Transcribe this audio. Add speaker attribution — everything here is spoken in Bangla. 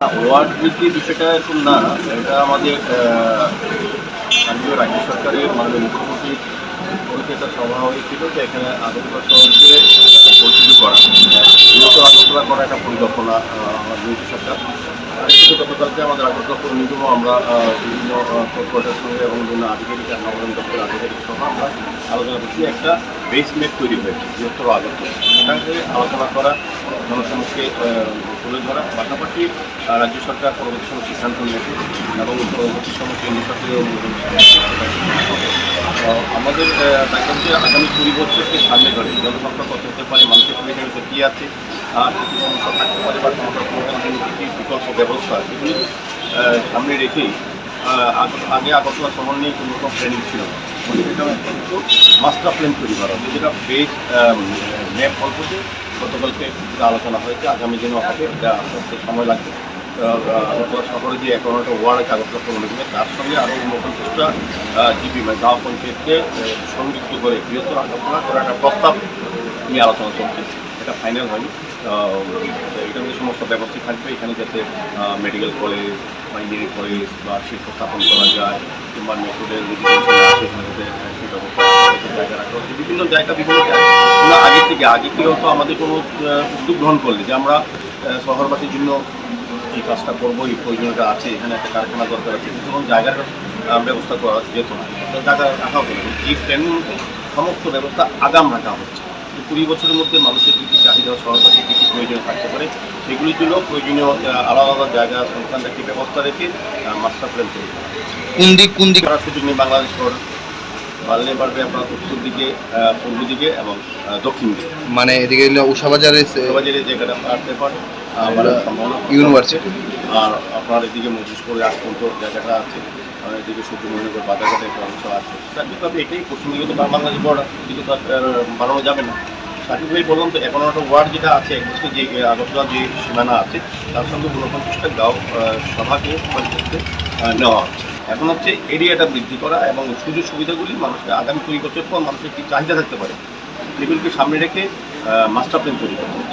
Speaker 1: ওয়ার্ড বৃদ্ধির বিষয়টা এরকম না, এটা আমাদের স্থানীয় রাজ্য সরকারের মাননীয় মুখ্যমন্ত্রীর পরিচয়টা সভা হয়েছিল যে এখানে আগরতলা শহরকে পরিচিত করা, বৃহত্তর আগরতলা করা একটা পরিকল্পনা আমার বিরোধী সরকার। আর কিন্তু গতকালকে আমাদের আগরতলা পৌর নিগমও আমরা বিভিন্ন কর্পোরেটের সঙ্গে এবং বিভিন্ন আধিকারিক আর নগরায়ণ দপ্তরের আধিকারিক সহ আমরা আলোচনা করছি। একটা বেসমেন্ট তৈরি হয়েছে বৃহত্তর আগরতলা, সেটাকে আলোচনা করা, জনসমক্ষে তুলে ধরা, পাশাপাশি রাজ্য সরকার পরবর্তী সময় সিদ্ধান্ত নিয়েছে এবং পরবর্তী সময় কেন্দ্র সরকারের অনুমোদন আমাদের দেখা যাচ্ছে আগামী 20 বছরকে সামনে ধরে জনসংখ্যা কত হতে পারে, মানুষের প্রয়োজনীয়তা কী আছে, আর কিছু সমস্যা থাকতে পারে বা সমস্যার সমাধানের জন্য কী বিকল্প ব্যবস্থা এগুলি সামনে রেখেই আগে আগরতলা শহর নিয়ে কোনো রকম প্ল্যানিং ছিল না, সেটা কিন্তু মাস্টার প্ল্যান তৈরি করা হচ্ছে, যেটা বেশ ম্যাপ অল্পতে গতকালকে আলোচনা হয়েছে। আগামী দিনও হবে, এটা আস্তে আস্তে সময় লাগবে। আগরতলা শহরে যে 11টা ওয়ার্ড আছে আগরতলা পৌর নিগমে, তার সঙ্গে আরও 49টা জিপি মানে গাঁও পঞ্চায়েতকে সংযুক্ত করে বৃহত্তর আগরতলা করার একটা প্রস্তাব নিয়ে আলোচনা চলছে, এটা ফাইনাল হয়নি। এটার মধ্যে সমস্ত ব্যবস্থা থাকবে, এখানে যাতে মেডিকেল কলেজ বা ইঞ্জিনিয়ারিং কলেজ বা শিল্প স্থাপন করা যায়, কিংবা মেট্রোলের সেখানে যাতে সেই ব্যবস্থা জায়গা রাখা হচ্ছে, বিভিন্ন জায়গা আগের থেকে হয়তো আমাদের কোনো উদ্যোগ গ্রহণ করলে যে আমরা শহরবাসীর জন্য এই কাজটা করবো, এই প্রয়োজনীয়তা আছে, এখানে একটা কারখানা দরকার আছে, কিন্তু কোনো জায়গার ব্যবস্থা করা যেত না, জায়গা রাখা হতো না। এই প্ল্যানের মধ্যে সমস্ত ব্যবস্থা আগাম রাখা হচ্ছে। 20 বছরের মধ্যে মানুষের কী কী চাহিদা, শহরবাসীর কী কী প্রয়োজন থাকতে পারে, সেগুলির জন্য প্রয়োজনীয় আলাদা আলাদা জায়গা সংস্থান রেখে ব্যবস্থা রেখে মাস্টার প্ল্যান তৈরি করা।
Speaker 2: কোন দিক
Speaker 1: করার সুযোগ নেই বাংলাদেশ শহর, বাড়লে বাড়বে আপনার উত্তর দিকে, পূর্ব দিকে এবং দক্ষিণ দিকে,
Speaker 2: মানে এদিকে উষাবাজারে
Speaker 1: বাজারে জায়গাটা আসতে পারে আমরা সম্ভাবনা
Speaker 2: ইউনিভার্সিটি,
Speaker 1: আর আপনার এদিকে মজুসপুরে আগ পর্যন্ত জায়গাটা আছে, আর এদিকে সূর্যমন্দির বাজারঘাটে একটা অংশ আছে। সঠিকভাবে এটাই পশ্চিমদিকে তো বাংলাদেশ বর্ডার, কিন্তু তার বাড়ানো যাবে না। সঠিকভাবে বললাম তো 11টা ওয়ার্ড যেটা আছে, একদিকে যে আগরতলা যে সীমানা আছে, তার সঙ্গে 49টা গাঁও সভাকে পঞ্চায়েতে নেওয়া হচ্ছে। এখন হচ্ছে এরিয়াটা বৃদ্ধি করা এবং সুযোগ সুবিধাগুলি মানুষকে আগামী 20 বছর পর মানুষের কী চাহিদা থাকতে পারে এগুলিকে সামনে রেখে মাস্টার প্ল্যান তৈরি করা।